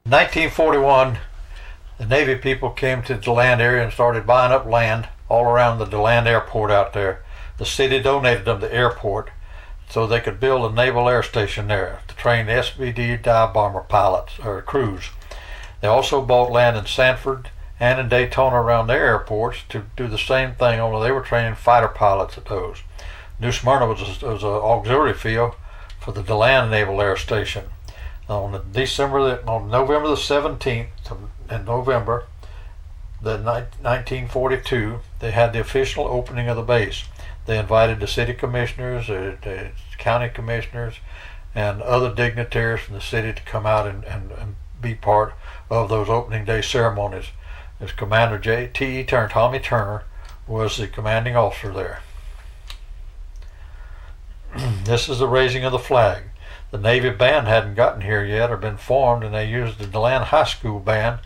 In 1941, the Navy people came to the DeLand area and started buying up land all around the DeLand airport out there. The city donated them the airport so they could build a naval air station there to train SBD dive bomber pilots or crews. They also bought land in Sanford and in Daytona around their airports to do the same thing, only they were training fighter pilots at those. New Smyrna was an auxiliary field for the DeLand Naval Air Station. On November the 17th in November the 1942, they had the official opening of the base. They invited the city commissioners, the county commissioners, and other dignitaries from the city to come out and be part of those opening day ceremonies. As Commander Tommy Turner was the commanding officer there. This is the raising of the flag. The Navy band hadn't gotten here yet or been formed, and they used the DeLand High School band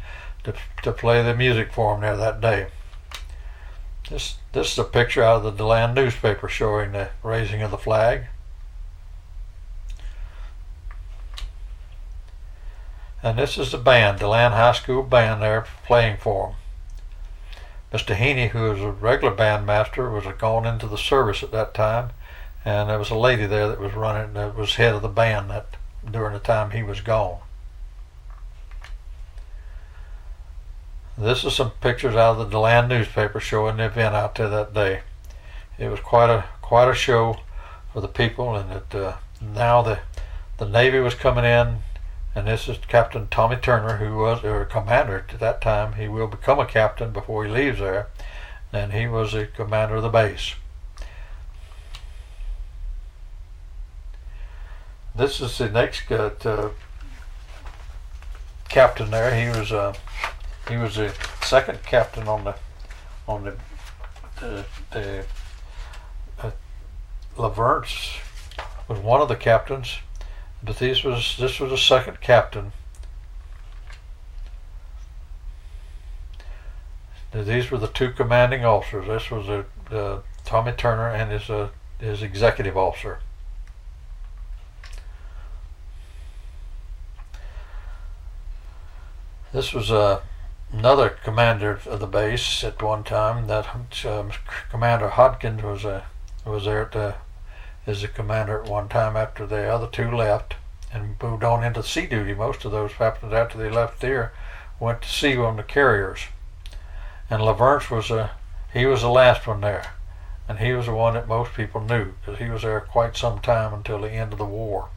to play the music for them there that day. This is a picture out of the DeLand newspaper showing the raising of the flag. And this is the band, DeLand High School band there playing for them. Mr. Heaney, who was a regular bandmaster, was gone into the service at that time, and there was a lady there that was head of the band during the time he was gone. This is some pictures out of the DeLand newspaper showing the event out there that day. It was quite a show for the people, and now the Navy was coming in. And this is Captain Tommy Turner, who was a commander at that time. He will become a captain before he leaves there. And he was the commander of the base. This is the next captain there. He was the second captain on the Laverance was one of the captains. But this was a second captain. These were the two commanding officers. This was Tommy Turner and his executive officer. This was another commander of the base at one time. That Commander Hodgkins was there as the commander at one time after the other two left and moved on into sea duty. Most of those captains, after they left there, went to sea on the carriers. And Laverance was the last one there, and he was the one that most people knew because he was there quite some time until the end of the war.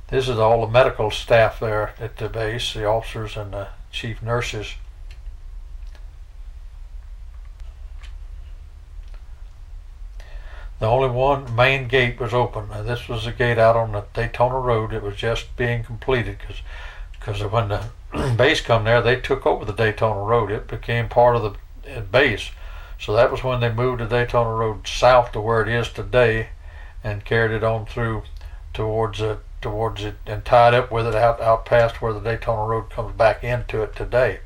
This is all the medical staff there at the base, the officers and the chief nurses. The only one main gate was open. Now, this was the gate out on the Daytona Road. It was just being completed because when the base come there, they took over the Daytona Road. It became part of the base. So that was when they moved the Daytona Road south to where it is today and carried it on through towards it and tied up with it out past where the Daytona Road comes back into it today,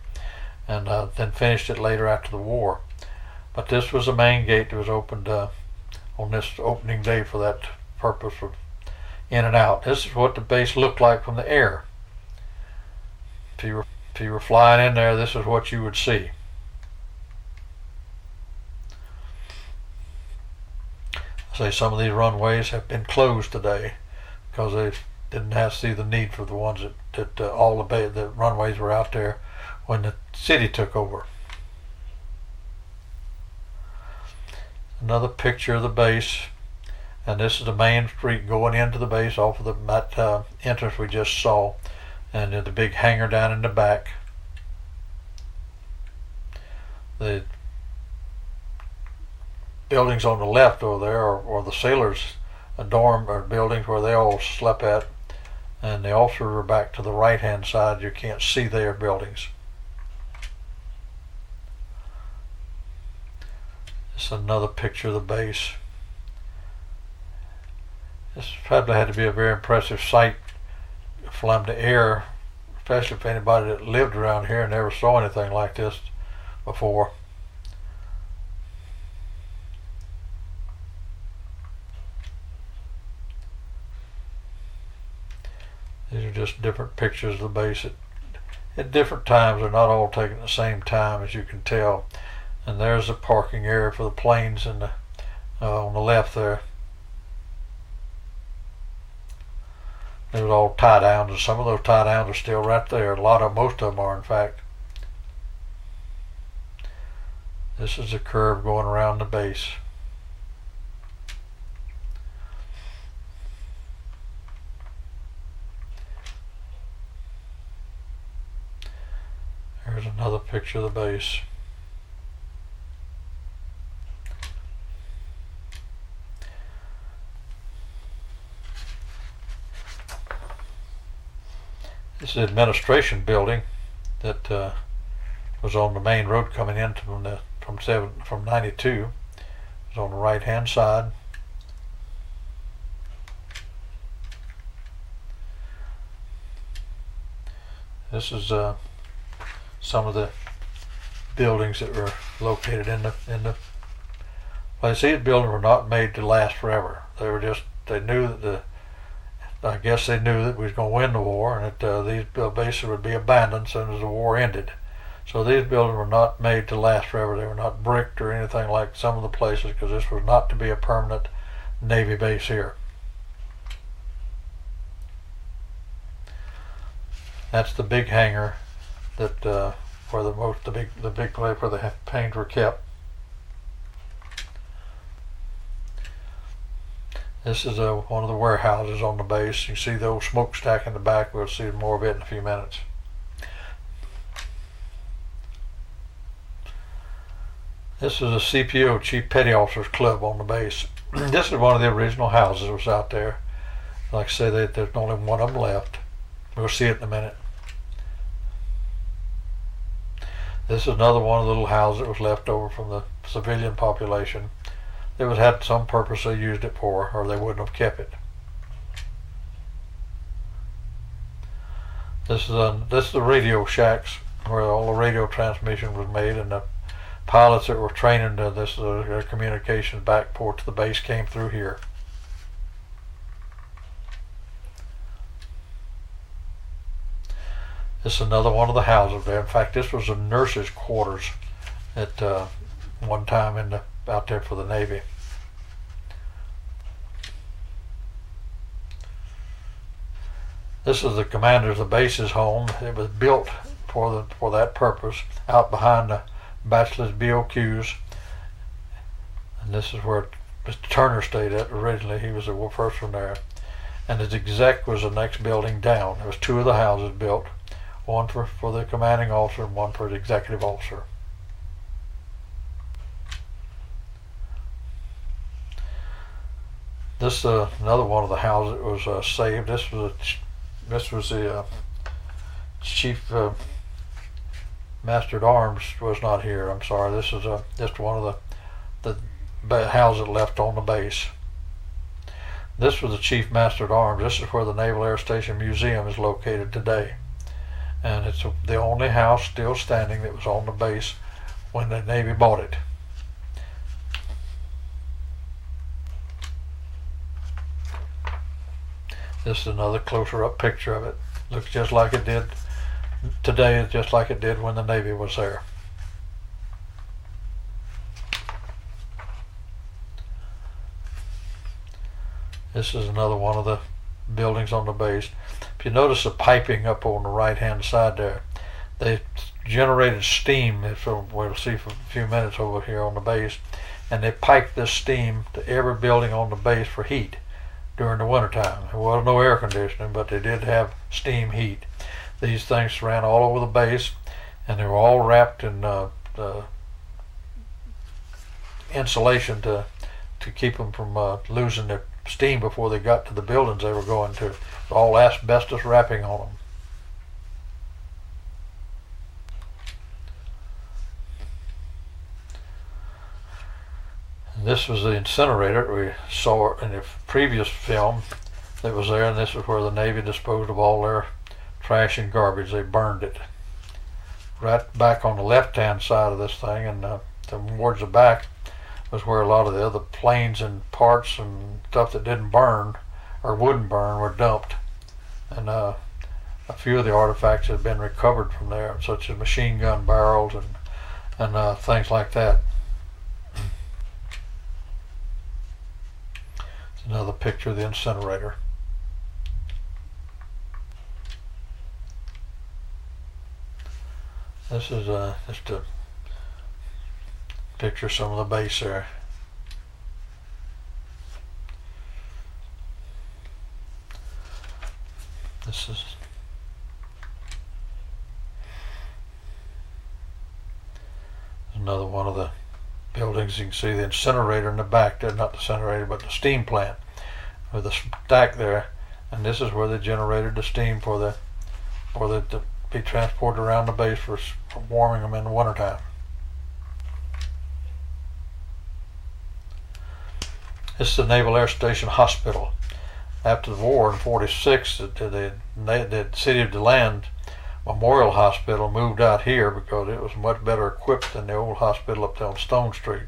and then finished it later after the war. But this was the main gate that was opened on this opening day for that purpose of in and out. This is what the base looked like from the air. If you were flying in there, this is what you would see. Say some of these runways have been closed today because they didn't have to see the need for the ones that all the runways were out there when the city took over. Another picture of the base, and this is the main street going into the base off of that entrance we just saw, and the big hangar down in the back. The buildings on the left over there are the sailors' dorm or buildings where they all slept at, and the officers are back to the right hand side. You can't see their buildings. This is another picture of the base. This probably had to be a very impressive sight from the air, especially if anybody that lived around here and never saw anything like this before. These are just different pictures of the base at different times. They're not all taken at the same time, as you can tell. And there's the parking area for the planes on the left there. They was all tie downs, and some of those tie downs are still right there. Most of them are, in fact. This is a curve going around the base. Here's another picture of the base. This is the administration building that was on the main road coming in from 92. It's on the right hand side. This is some of the buildings that were located in the place. These buildings were not made to last forever. They knew that I guess they knew that we was going to win the war, and that these bases would be abandoned as soon as the war ended. So these buildings were not made to last forever. They were not bricked or anything like some of the places, because this was not to be a permanent Navy base here. That's the big hangar that where the big place where the planes were kept. This is one of the warehouses on the base. You see the old smokestack in the back. We'll see more of it in a few minutes. This is a CPO, Chief Petty Officers Club, on the base. This is one of the original houses that was out there. Like I say, there's only one of them left. We'll see it in a minute. This is another one of the little houses that was left over from the civilian population. It had some purpose they used it for, or they wouldn't have kept it. This is the radio shacks where all the radio transmission was made, and the pilots that were training their communications back port to the base came through here. This is another one of the houses there. In fact, this was a nurse's quarters at one time out there for the Navy. This is the commander's the base's home. It was built for that purpose out behind the bachelor's BOQs, and this is where Mr. Turner stayed at originally. He was the first one there, and his exec was the next building down. There was two of the houses built, one for the commanding officer and one for the executive officer. This is another one of the houses that was saved. This was the chief master at arms was not here. I'm sorry. This is just one of the houses left on the base. This was the chief master at arms. This is where the Naval Air Station Museum is located today, and it's the only house still standing that was on the base when the Navy bought it. This is another closer up picture of it. Looks just like it did today, just like it did when the Navy was there. This is another one of the buildings on the base. If you notice the piping up on the right hand side there, they generated steam, as we'll see for a few minutes over here on the base, and they piped this steam to every building on the base for heat during the wintertime. There was no air conditioning, but they did have steam heat. These things ran all over the base, and they were all wrapped in insulation to keep them from losing their steam before they got to the buildings they were going to. All asbestos wrapping on them. This was the incinerator we saw in the previous film that was there, and this is where the Navy disposed of all their trash and garbage. They burned it. Right back on the left-hand side of this thing, and towards the back was where a lot of the other planes and parts and stuff that didn't burn or wouldn't burn were dumped. And a few of the artifacts have been recovered from there, such as machine gun barrels and things like that. It's another picture of the incinerator. This is just a picture of some of the base there. This is another one of the buildings. You can see the incinerator in the back there, not the incinerator, but the steam plant with a stack there. And this is where they generated the steam to be transported around the base for warming them in the wintertime. This is the Naval Air Station Hospital. After the war in '46, the city of DeLand Memorial Hospital moved out here because it was much better equipped than the old hospital up there on Stone Street.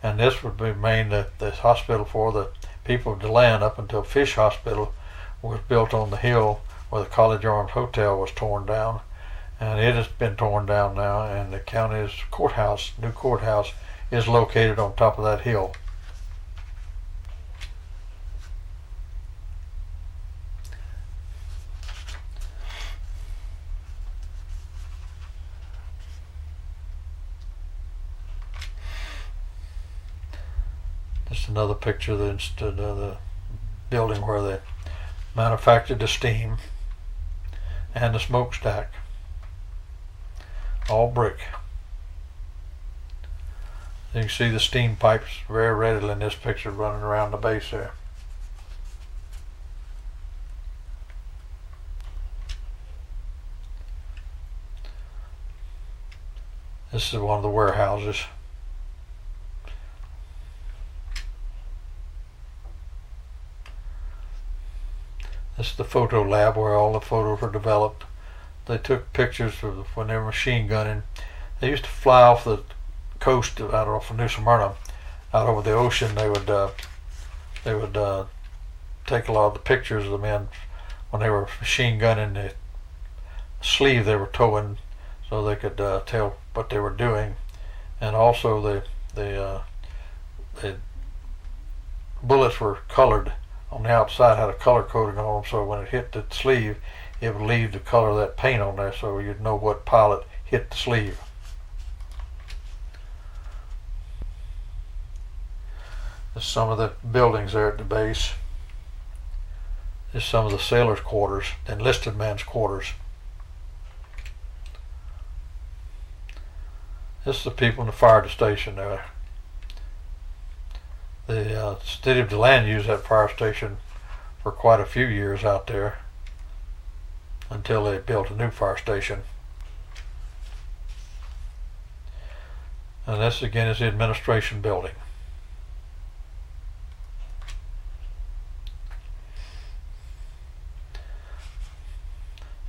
And this would remain the hospital for the people of DeLand up until Fish Hospital was built on the hill where the College Arms Hotel was torn down. And it has been torn down now, and the county's new courthouse, is located on top of that hill. Just another picture of the building where they manufactured the steam and the smokestack. All brick. You can see the steam pipes very readily in this picture running around the base there. This is one of the warehouses. This is the photo lab where all the photos were developed. They took pictures of when they were machine gunning. They used to fly off the coast out off of New Smyrna, out over the ocean. They would take a lot of the pictures of the men when they were machine gunning the sleeve they were towing, so they could tell what they were doing. And also the bullets were colored on the outside, had a color coding on them, so when it hit the sleeve, it would leave the color of that paint on there, so you'd know what pilot hit the sleeve. This is some of the buildings there at the base. This is some of the sailors' quarters, the enlisted men's quarters. This is the people in the fire station there. The city of DeLand used that fire station for quite a few years out there until they built a new fire station. And this again is the administration building.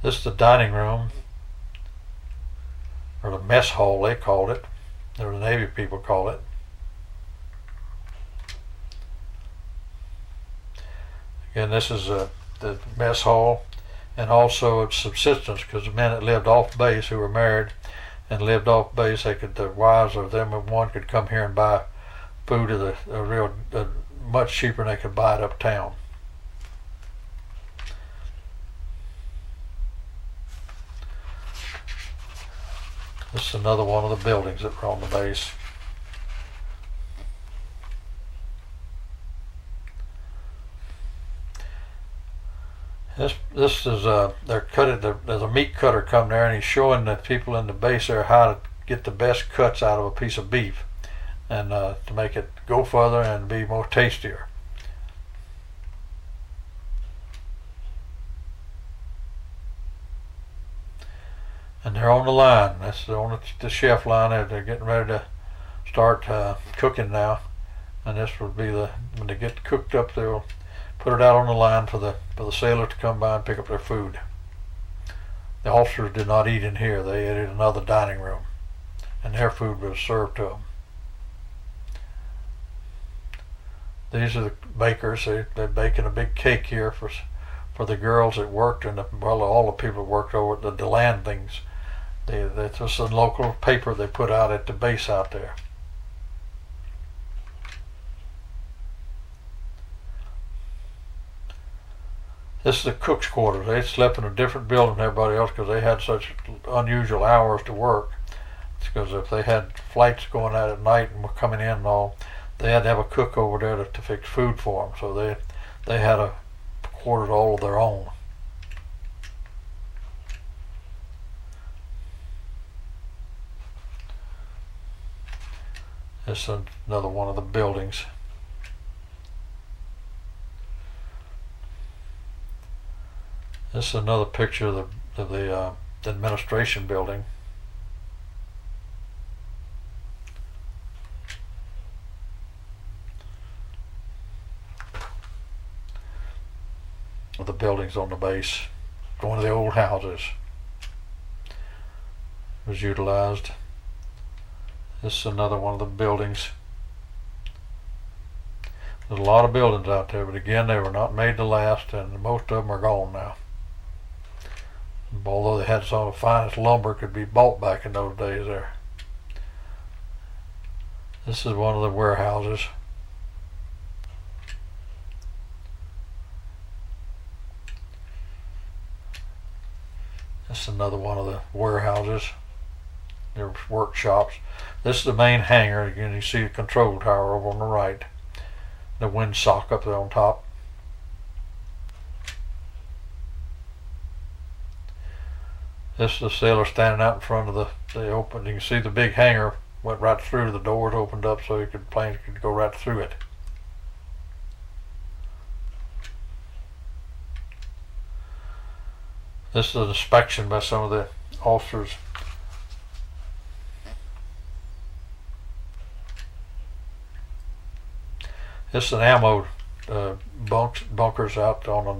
This is the dining room, or the mess hall they called it, or the Navy people call it. Again, this is the mess hall, and also it's subsistence, because the men that lived off base who were married and lived off base, their wives or them and one could come here and buy food at much cheaper than they could buy it uptown. This is another one of the buildings that were on the base. This is there's a meat cutter come there, and he's showing the people in the base there how to get the best cuts out of a piece of beef, and to make it go further and be more tastier. And they're on the line. That's on the chef line. They're getting ready to start cooking now, and this would be when they get cooked up, they'll put it out on the line for the sailors to come by and pick up their food. The officers did not eat in here. They ate in another dining room, and their food was served to them. These are the bakers. They're baking a big cake here for for the girls that worked and all the people that worked over at the DeLand things. That's just a local paper they put out at the base out there. This is the cook's quarters. They slept in a different building than everybody else because they had such unusual hours to work. It's because if they had flights going out at night and were coming in and all, they had to have a cook over there to fix food for them. So they had a quarters all of their own. This is another one of the buildings. This is another picture of the administration building. Of the buildings on the base. One of the old houses was utilized. This is another one of the buildings. There's a lot of buildings out there, but again, they were not made to last, and most of them are gone now. Although they had some of the finest lumber could be bought back in those days there. This is one of the warehouses. This is another one of the warehouses. There was workshops. This is the main hangar. Again, you see the control tower over on the right. The windsock up there on top. This is the sailor standing out in front of the open. You can see the big hangar went right through. The doors opened up so planes could go right through it. This is an inspection by some of the officers. This is an ammo bunkers out on the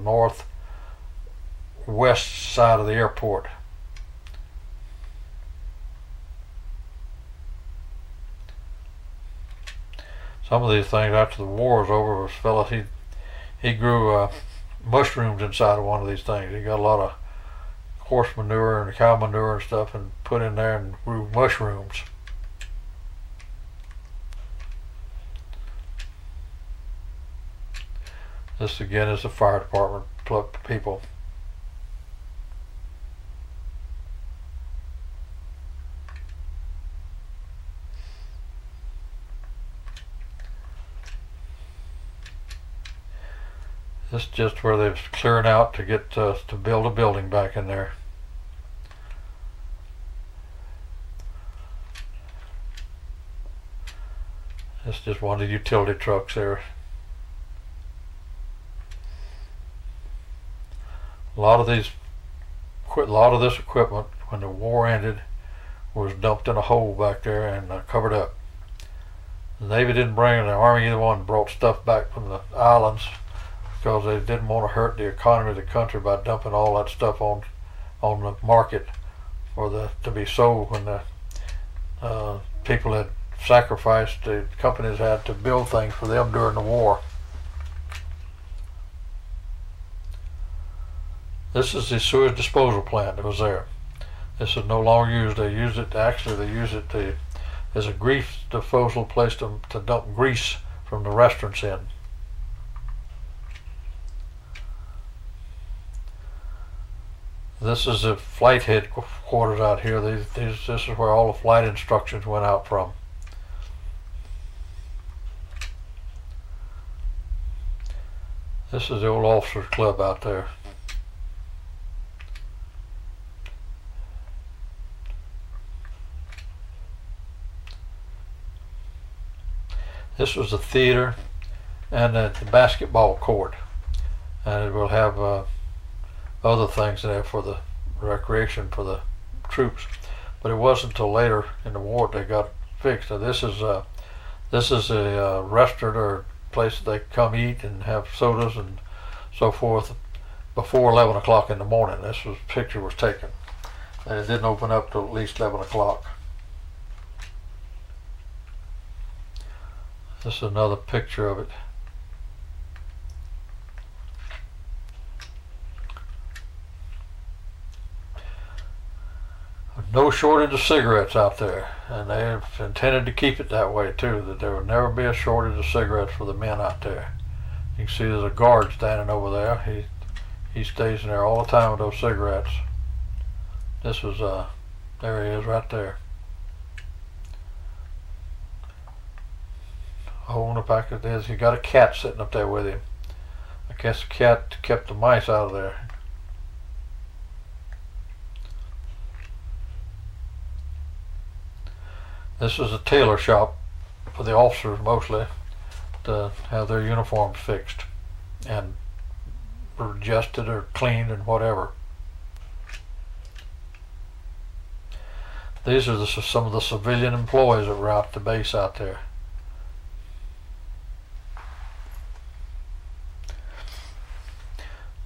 northwest side of the airport. Some of these things after the war was over was fellas, he grew mushrooms inside of one of these things. He got a lot of horse manure and cow manure and stuff and put in there and grew mushrooms. This again is the fire department people. This is just where they're clearing out to get to build a building back in there. This is just one of the utility trucks there. A lot of this equipment, when the war ended, was dumped in a hole back there and covered up. The Navy didn't bring it, the Army either one brought stuff back from the islands because they didn't want to hurt the economy of the country by dumping all that stuff on the market to be sold when the people had sacrificed, the companies had to build things for them during the war. This is the sewage disposal plant that was there. This is no longer used. They use it as a grease disposal place to dump grease from the restaurants in. This is the flight headquarters out here. This is where all the flight instructions went out from. This is the old officers club out there. This was the theater and the basketball court, and it will have other things in there for the recreation for the troops. But it wasn't until later in the war they got fixed. Now this is a restaurant or place that they come eat and have sodas and so forth before 11 o'clock in the morning. Picture was taken, and it didn't open up till at least 11 o'clock. This is another picture of it. no shortage of cigarettes out there, and they intended to keep it that way too, that there would never be a shortage of cigarettes for the men out there. You can see there's a guard standing over there. He stays in there all the time with those cigarettes. This was there he is right there, holding a pack of this. He got a cat sitting up there with him. I guess the cat kept the mice out of there. This is a tailor shop for the officers mostly, to have their uniforms fixed and adjusted or cleaned and whatever. These are some of the civilian employees that were out at the base out there.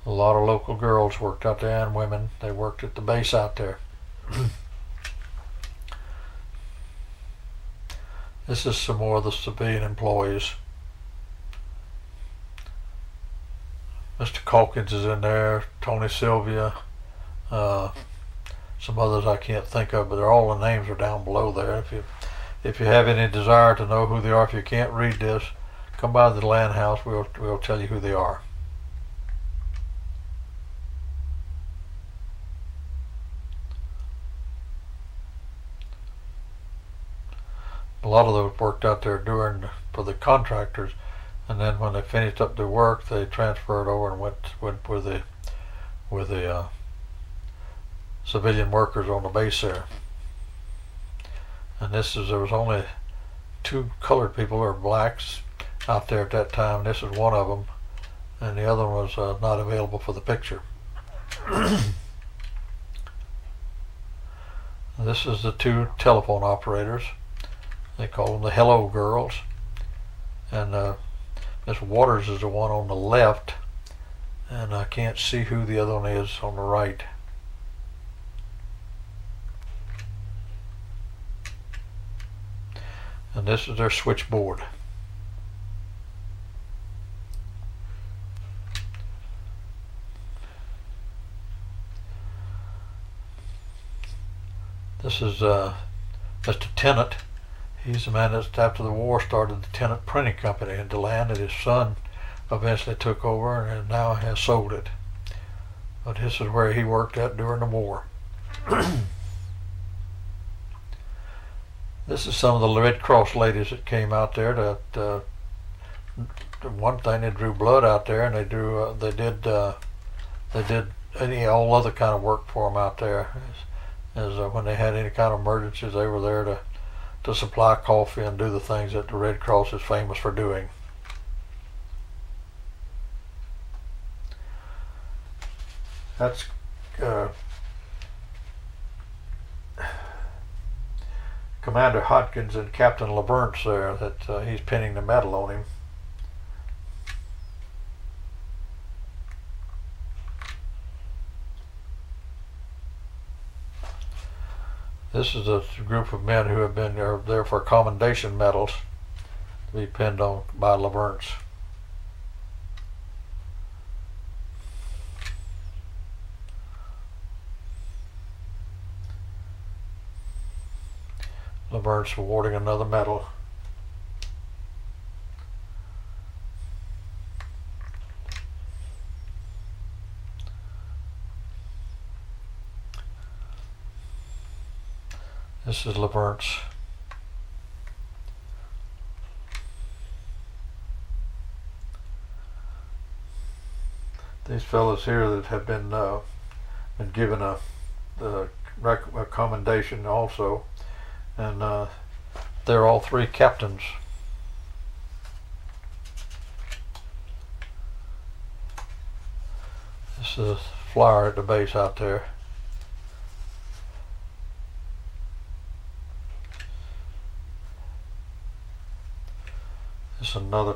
A lot of local girls worked out there, and women. They worked at the base out there. This is some more of the civilian employees. Mr. Calkins is in there, Tony Sylvia, some others I can't think of, but they're all the names are down below there. If you have any desire to know who they are, if you can't read this, come by the DeLand house. We'll tell you who they are. A lot of those worked out there for the contractors, and then when they finished up their work, they transferred over and went with the civilian workers on the base there. And there was only 2 colored people or blacks out there at that time. This is one of them, and the other one was not available for the picture. This is the 2 telephone operators. They call them the Hello Girls, and Miss Waters is the one on the left, and I can't see who the other one is on the right. And this is their switchboard. This is Mr. Tennant. He's the man that after the war started the Tennant Printing Company in DeLand, and his son eventually took over and now has sold it. But this is where he worked at during the war. This is some of the Red Cross ladies that came out there. That one thing, they drew blood out there, and they did all other kind of work for them out there. As when they had any kind of emergencies, they were there to supply coffee and do the things that the Red Cross is famous for doing. That's Commander Hodkins and Captain LaBernt's there, that he's pinning the medal on him. This is a group of men who have been there for commendation medals to be pinned on by LaBernt's. LaBernt's awarding another medal. This is LaBernt's. These fellows here that have been given a commendation also, and they're all 3 captains. This is a flyer at the base out there. This is another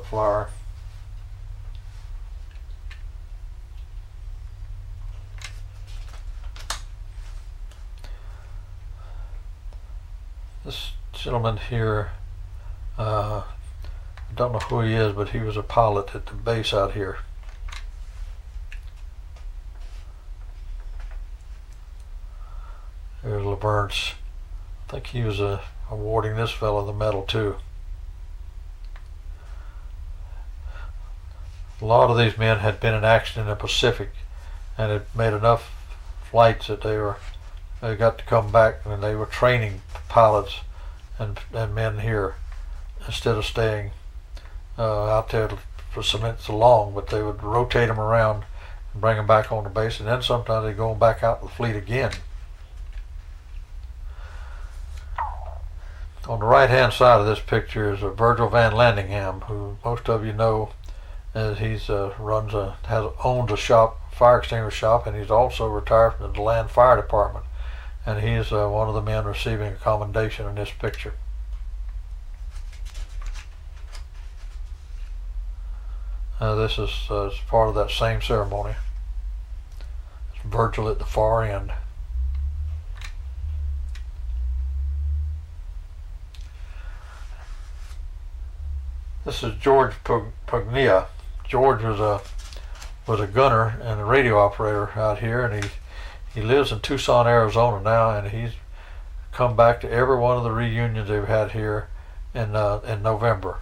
flyer. This gentleman here, I don't know who he is, but he was a pilot at the base out here. burns. I think he was awarding this fellow the medal too. A lot of these men had been in action in the Pacific and had made enough flights that they got to come back, and they were training pilots and men here instead of staying out there for so long. But they would rotate them around and bring them back on the base, and then sometimes they go back out to the fleet again. On the right hand side of this picture is Virgil Van Landingham, who most of you know as he's owns a shop, fire extinguisher shop, and he's also retired from the DeLand Fire Department, and he is one of the men receiving a commendation in this picture. This is part of that same ceremony. It's Virgil at the far end. This is George Pugnia. George was a gunner and a radio operator out here, and he lives in Tucson, Arizona now, and he's come back to every one of the reunions they've had here in November,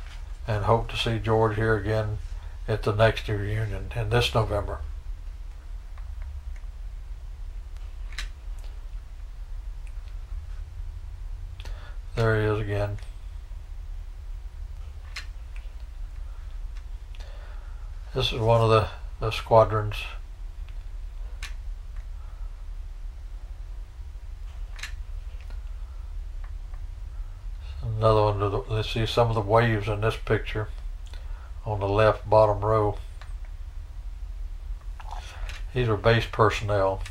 and hope to see George here again at the next reunion in this November. There he is again. This is one of the squadrons. Another one. Let's see some of the waves in this picture on the left bottom row. These are base personnel.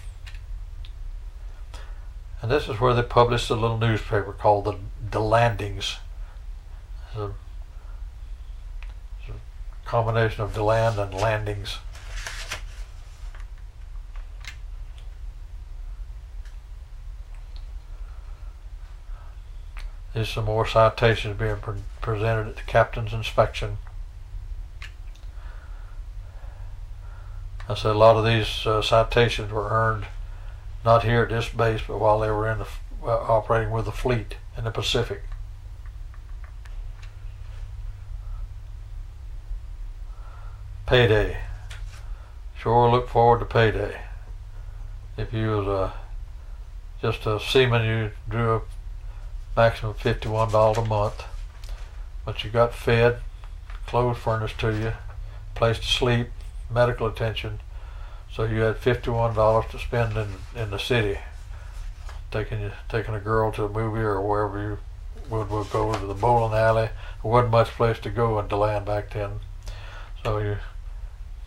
And this is where they published a little newspaper called the Landings. It's a combination of DeLand and Landings. There's some more citations being presented at the captain's inspection. I said a lot of these citations were earned not here at this base, but while they were in operating with the fleet in the Pacific. Payday. Sure look forward to payday. If you was just a seaman, you drew a maximum of $51 a month, but you got fed, clothes furnished to you, place to sleep, medical attention, so you had $51 to spend in the city, taking a girl to a movie or wherever you would go to the bowling alley. There wasn't much place to go in DeLand back then, so you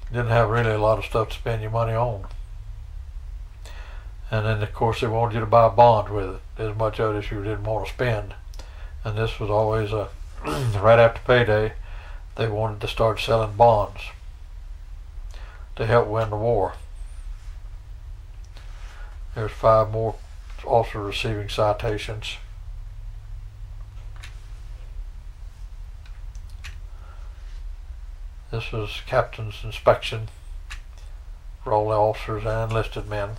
didn't have really a lot of stuff to spend your money on. And then of course they wanted you to buy a bond with it, as much of it as you didn't want to spend. And this was always right after payday, they wanted to start selling bonds to help win the war. There's 5 more officers receiving citations. This was captain's inspection for all the officers and enlisted men.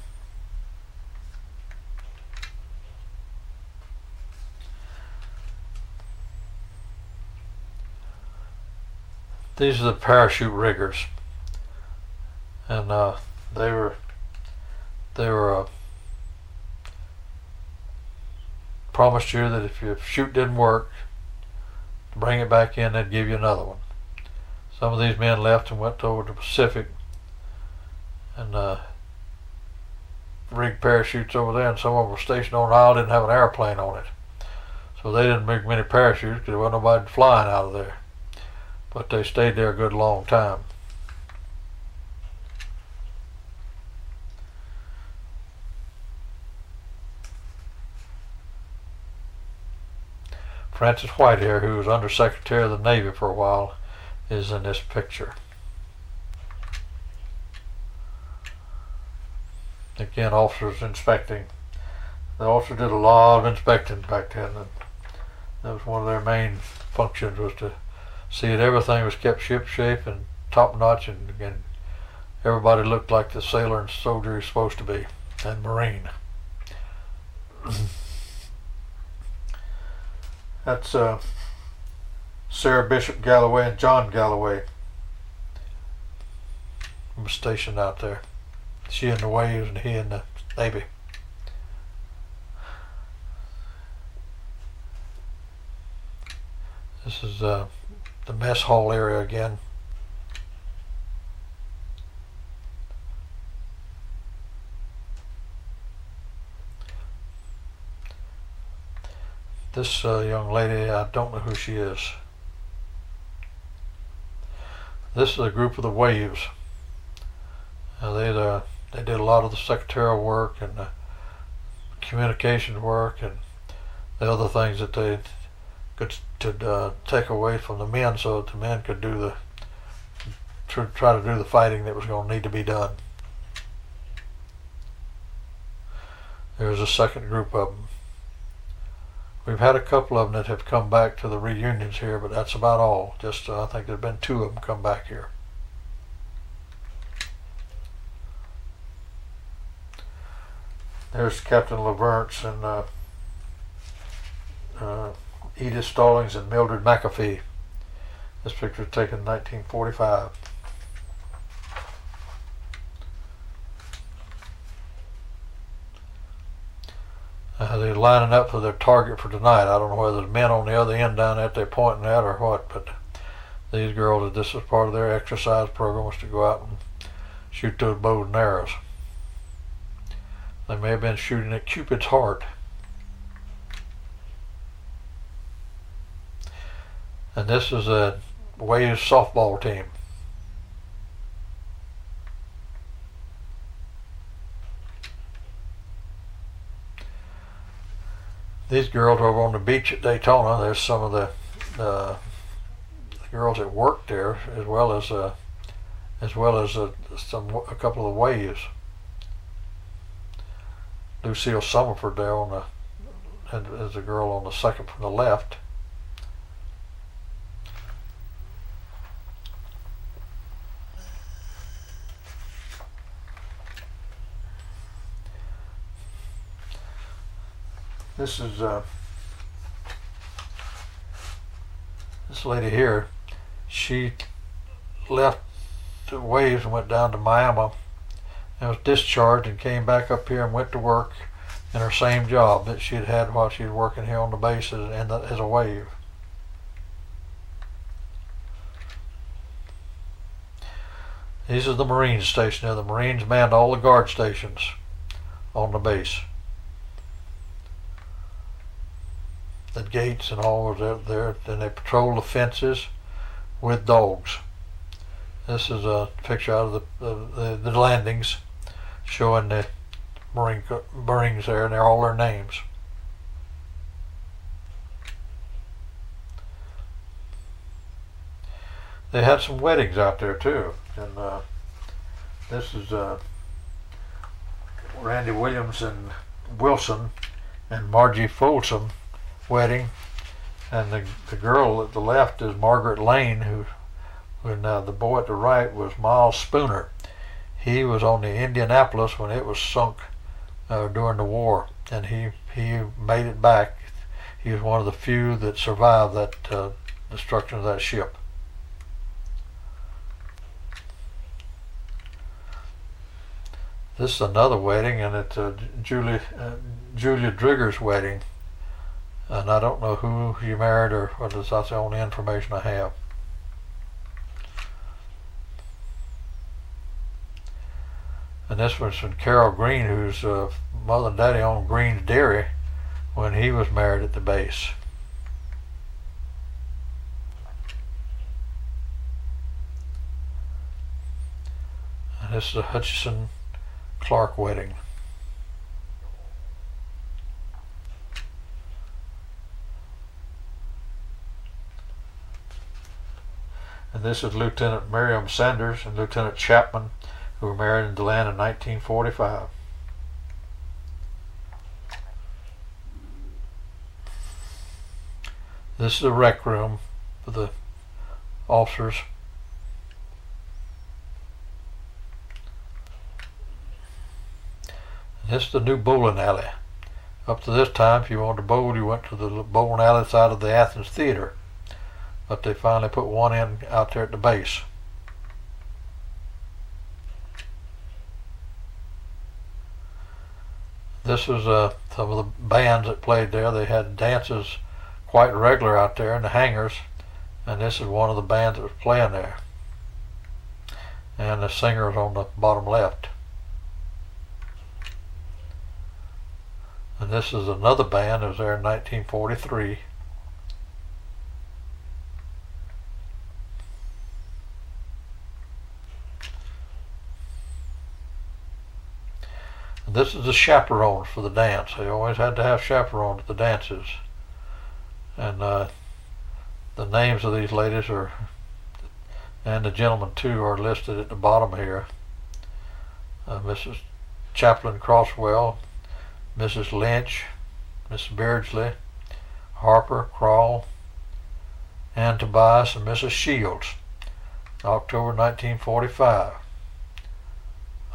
These are the parachute riggers, and they were promised you that if your chute didn't work, to bring it back in, they'd give you another one. Some of these men left and went over to the Pacific and rigged parachutes over there, and some of them were stationed on an island, didn't have an airplane on it, so they didn't make many parachutes because there wasn't nobody flying out of there. But they stayed there a good long time. Francis Whitehair, who was Under Secretary of the Navy for a while, is in this picture. Again, officers inspecting. The officers did a lot of inspecting back then, and that was one of their main functions, was to see that everything was kept ship shape and top notch, and again, everybody looked like the sailor and soldier he's supposed to be, and Marine. That's Sarah Bishop Galloway and John Galloway was stationed out there. She in the waves and he in the Navy. This is the mess hall area again. This young lady, I don't know who she is. This is a group of the Waves. They did a lot of the secretarial work and the communication work and the other things that they could take away from the men, so that the men could do try to do the fighting that was going to need to be done. There's a second group of them. We've had a couple of them that have come back to the reunions here, but that's about all. Just I think there's been 2 of them come back here. There's Captain Laverance and Edith Stallings and Mildred McAfee. This picture was taken in 1945. They're lining up for their target for tonight. I don't know whether the men on the other end down there they're pointing at or what, but these girls, this was part of their exercise program, was to go out and shoot those bows and arrows. They may have been shooting at Cupid's heart. And this is a Waves softball team. These girls over on the beach at Daytona, there's some of the girls that worked there, as well as a couple of the Waves. Lucille Summerford there is a girl on the second from the left. This is this lady here. She left the Waves and went down to Miami and was discharged and came back up here and went to work in her same job that she had had while she was working here on the base as a Wave. These are the Marines stationed there. The Marines manned all the guard stations on the base. The gates and all was there. Then they patrol the fences with dogs. This is a picture out of the landings showing the Marines there, and they're all their names. They had some weddings out there too, and this is Randy Williams and Wilson and Margie Folsom wedding, and the girl at the left is Margaret Lane, and the boy at the right was Miles Spooner. He was on the Indianapolis when it was sunk during the war, and he made it back. He was one of the few that survived that destruction of that ship. This is another wedding, and it's Julia Drigger's wedding. And I don't know who he married or whether that's the only information I have. And this was from Carol Green, whose mother and daddy owned Green's Dairy when he was married at the base. And this is a Hutchison Clark wedding. And this is Lieutenant Miriam Sanders and Lieutenant Chapman, who were married in DeLand in 1945. This is the rec room for the officers. And this is the new bowling alley Up to this time, if you wanted to bowl, you went to the bowling alley side of the Athens Theater. But they finally put one in out there at the base. This is some of the bands that played there. They had dances quite regular out there in the hangars, and this is one of the bands that was playing there. And the singer is on the bottom left. And this is another band that was there in 1943. And this is the chaperones for the dance. They always had to have chaperones at the dances. And the names of these ladies are, and the gentlemen too, are listed at the bottom here. Mrs. Chaplain Crosswell, Mrs. Lynch, Miss Beardsley, Harper, Crawl, Ann Tobias, and Mrs. Shields. October 1945.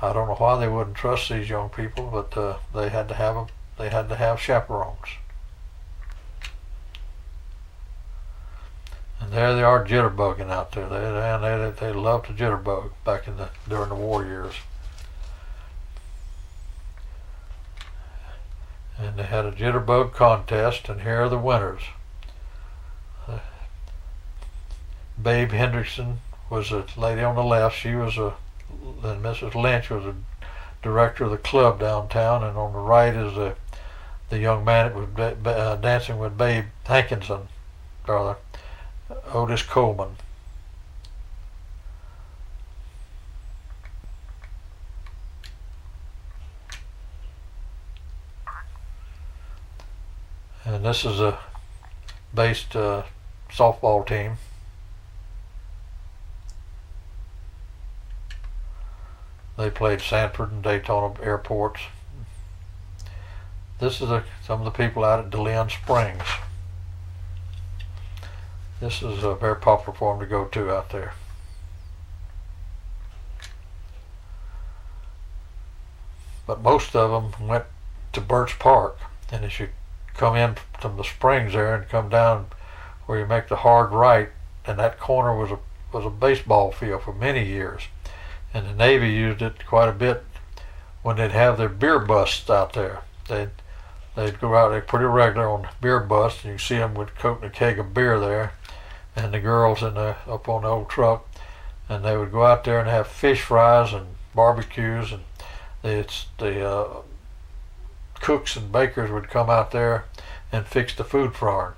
I don't know why they wouldn't trust these young people, but they had to have them. They had to have chaperones. And there they are jitterbugging out there. They loved to jitterbug back during the war years. And they had a jitterbug contest, and here are the winners. Babe Hendrickson was a lady on the left. She was and Mrs. Lynch was a director of the club downtown, and on the right is the young man that was dancing with Babe Hankinson, or Otis Coleman. And this is a based softball team. They played Sanford and Daytona airports. This is some of the people out at DeLand Springs. This is a very popular for them to go to out there. But most of them went to Birch Park, and as you come in from the springs there and come down where you make the hard right, and that corner was a baseball field for many years, and the Navy used it quite a bit when they'd have their beer busts out there. They'd go out there pretty regular on the beer bust, and you see them with coat and a keg of beer there, and the girls up on the old truck, and they would go out there and have fish fries and barbecues, and the cooks and bakers would come out there and fix the food for them.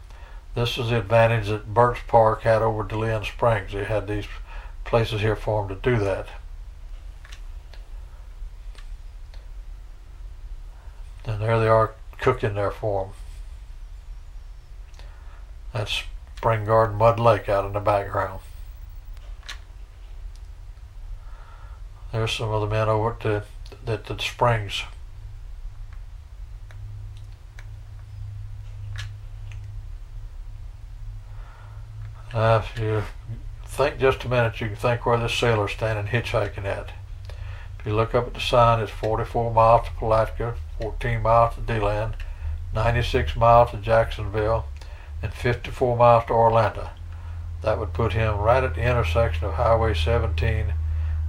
This was the advantage that Birch Park had over DeLand Springs. They had these places here for them to do that. And there they are cooking there for them. That's Spring Garden Mud Lake out in the background. There's some of the men over at the springs. If you think just a minute, you can think where this sailor's standing hitchhiking at. If you look up at the sign, it's 44 miles to Palatka, 14 miles to DeLand, 96 miles to Jacksonville, and 54 miles to Orlando. That would put him right at the intersection of Highway 17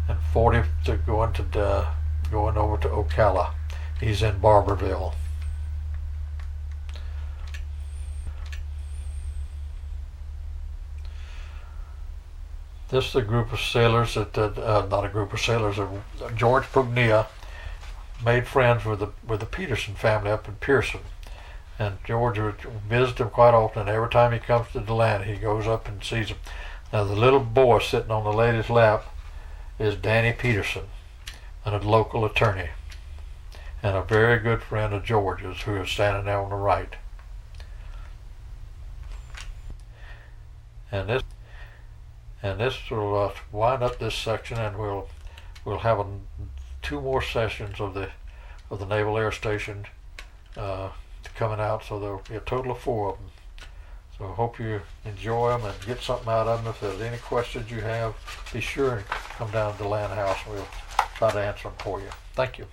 and 40 to going over to Ocala. He's in Barberville. This is a group of sailors not a group of sailors. George Pugnia made friends with the Peterson family up in Pearson, and George would visit them quite often. And every time he comes to DeLand, he goes up and sees them. Now the little boy sitting on the lady's lap is Danny Peterson, and a local attorney, and a very good friend of George's, who is standing there on the right. And this will wind up this section, and we'll have two more sessions of the Naval Air Station coming out, so there'll be a total of 4 of them. So I hope you enjoy them and get something out of them. If there's any questions you have, be sure and come down to the DeLand House, and we'll try to answer them for you. Thank you.